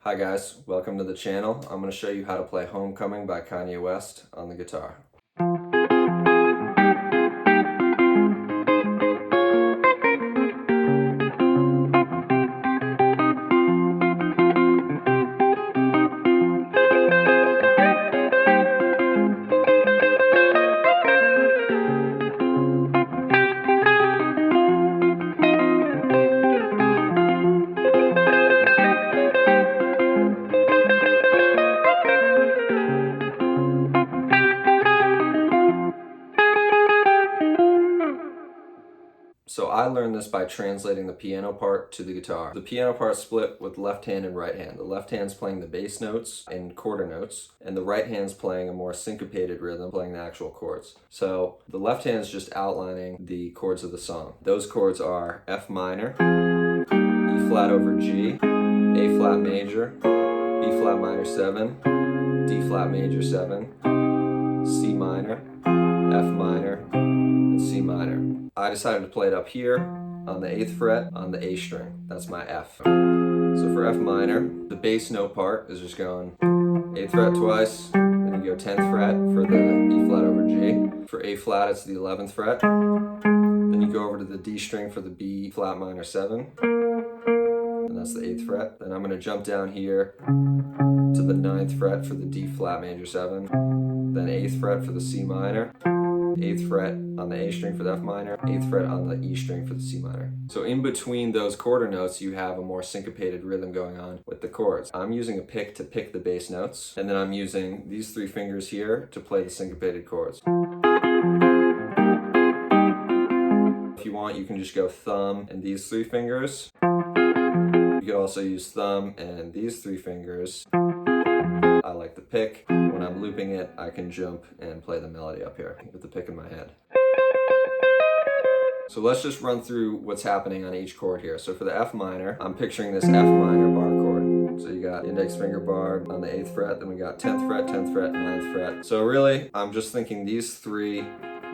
Hi guys, welcome to the channel. I'm going to show you how to play Homecoming by Kanye West on the guitar. So I learned this by translating the piano part to the guitar. The piano part split with left hand and right hand. The left hand's playing the bass notes and quarter notes, and the right hand's playing a more syncopated rhythm, playing the actual chords. So the left hand's just outlining the chords of the song. Those chords are F minor, E flat over G, A flat major, B flat minor 7, D flat major 7, C minor, F minor, and C minor. I decided to play it up here on the 8th fret on the A string. That's my F. So for F minor, the bass note part is just going 8th fret twice, then you go 10th fret for the E flat over G. For A flat, it's the 11th fret. Then you go over to the D string for the B flat minor 7, and that's the 8th fret. Then I'm going to jump down here to the 9th fret for the D flat major 7, then 8th fret for the C minor, 8th fret on the A string for the F minor, 8th fret on the E string for the C minor. So in between those quarter notes, you have a more syncopated rhythm going on with the chords. I'm using a pick to pick the bass notes, and then I'm using these 3 fingers here to play the syncopated chords. If you want, you can just go thumb and these 3 fingers. You could also use thumb and these 3 fingers. I like the pick. When I'm looping it, I can jump and play the melody up here with the pick in my hand. So let's just run through what's happening on each chord here. So for the F minor, I'm picturing this F minor bar chord. So you got index finger bar on the 8th fret, then we got 10th fret, 10th fret, 9th fret. So really, I'm just thinking these 3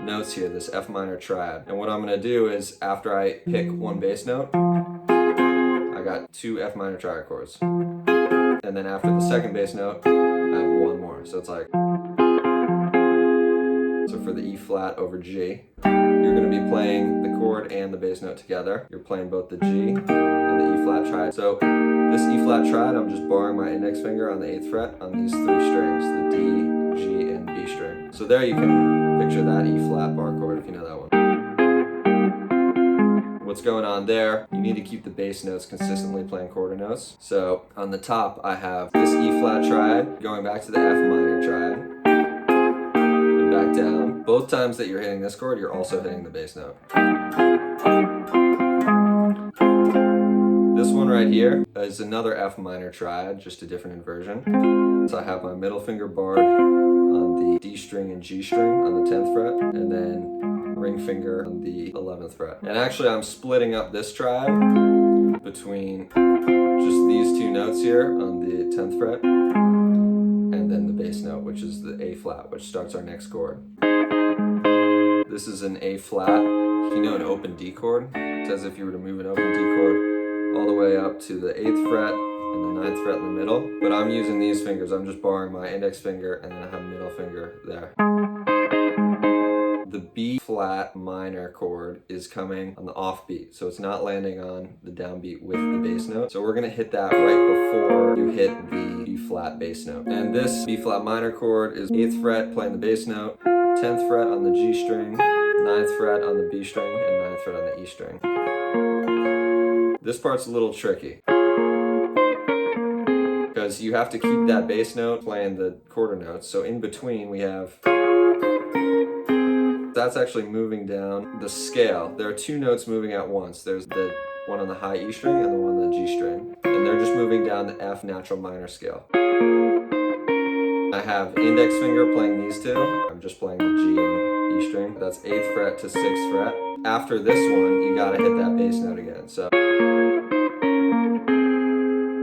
notes here, this F minor triad. And what I'm gonna do is, after I pick one bass note, I got 2 F minor triad chords. And then after the second bass note, I have 1 more. So it's like, so for the E flat over G, you're going to be playing the chord and the bass note together. You're playing both the G and the E flat triad. So this E flat triad, I'm just barring my index finger on the 8th fret on these 3 strings, the D, G, and B string. So there you can picture that E flat bar chord if you know that one. What's going on there, you need to keep the bass notes consistently playing quarter notes. So on the top, I have this E flat triad going back to the F minor triad and back down. Both times that you're hitting this chord, you're also hitting the bass note. This one right here is another F minor triad, just a different inversion. So I have my middle finger barred on the D string and G string on the 10th fret, and then ring finger on the 11th fret. And actually I'm splitting up this triad between just these 2 notes here on the 10th fret and then the bass note, which is the A flat, which starts our next chord. This is an A flat. You know an open D chord? It's as if you were to move an open D chord all the way up to the 8th fret and the 9th fret in the middle. But I'm using these fingers. I'm just barring my index finger and then I have middle finger there. The B flat minor chord is coming on the offbeat, so it's not landing on the downbeat with the bass note. So we're gonna hit that right before you hit the B flat bass note. And this B flat minor chord is 8th fret playing the bass note, 10th fret on the G string, 9th fret on the B string, and 9th fret on the E string. This part's a little tricky because you have to keep that bass note playing the quarter notes. So in between we have, that's actually moving down the scale. There are 2 notes moving at once. There's the one on the high E string and the one on the G string. And they're just moving down the F natural minor scale. I have index finger playing these 2. I'm just playing the G and E string. That's 8th fret to 6th fret. After this one, you gotta hit that bass note again. So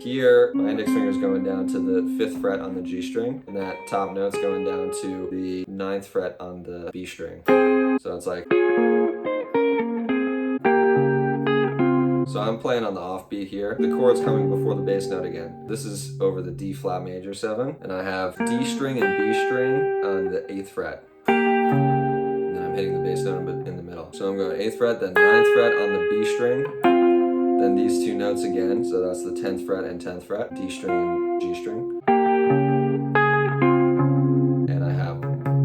here, my index finger is going down to the 5th fret on the G string, and that top note's going down to the 9th fret on the B string. So it's like, So I'm playing on the offbeat here. The chord's coming before the bass note again. This is over the D flat major 7, and I have D string and B string on the 8th fret. And then I'm hitting the bass note in the middle. So I'm going 8th fret, then 9th fret on the B string, then these two notes again, so that's the 10th fret and 10th fret, D string and G string. And I have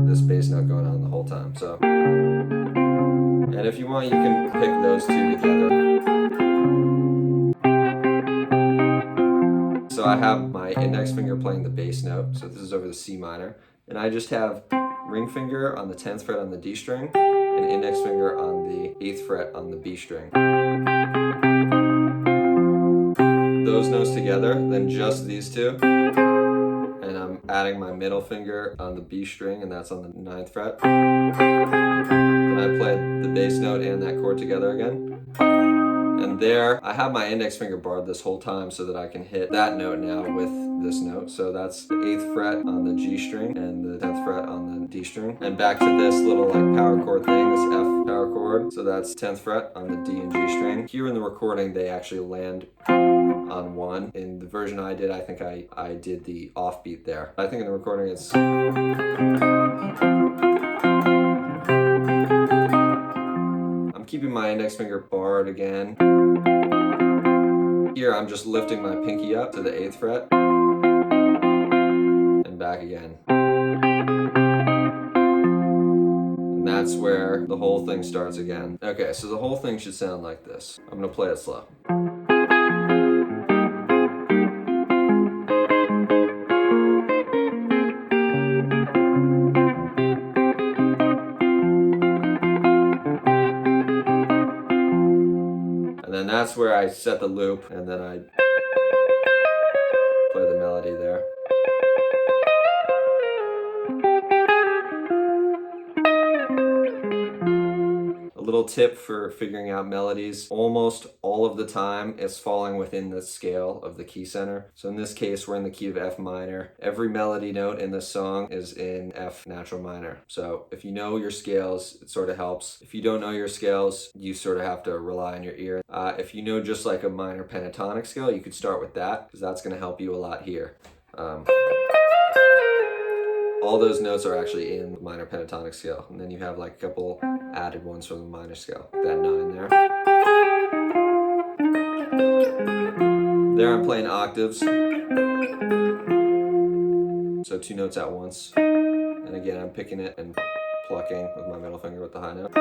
this bass note going on the whole time. So, and if you want, you can pick those two together. So I have my index finger playing the bass note, so this is over the C minor, and I just have ring finger on the 10th fret on the D string, and index finger on the 8th fret on the B string. Those notes together, then just these two, and I'm adding my middle finger on the B string, and that's on the 9th fret. Then I play the bass note and that chord together again. And there, I have my index finger barred this whole time so that I can hit that note now with this note. So that's the 8th fret on the G string and the 10th fret on the D string. And back to this little like power chord thing, this F power chord. So that's 10th fret on the D and G string. Here in the recording, they actually land on 1. In the version I did, I think I did the offbeat there. I think in the recording it's... keeping my index finger barred again. Here I'm just lifting my pinky up to the 8th fret and back again. And that's where the whole thing starts again. Okay, so the whole thing should sound like this. I'm gonna play it slow. And then that's where I set the loop, and then I play the melody there. A little tip for figuring out melodies: almost all of the time it's falling within the scale of the key center. So in this case, we're in the key of F minor. Every melody note in this song is in F natural minor. So if you know your scales, it sort of helps. If you don't know your scales, you sort of have to rely on your ear. If you know just like a minor pentatonic scale, you could start with that, because that's going to help you a lot here. All those notes are actually in the minor pentatonic scale, and then you have like a couple added ones from the minor scale. That 9 there. There I'm playing octaves, so 2 notes at once. And again, I'm picking it and plucking with my middle finger with the high note.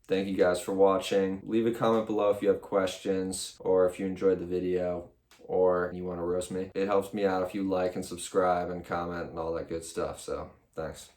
Thank you guys for watching. Leave a comment below if you have questions, or if you enjoyed the video, or you want to roast me. It helps me out if you like and subscribe and comment and all that good stuff, so thanks.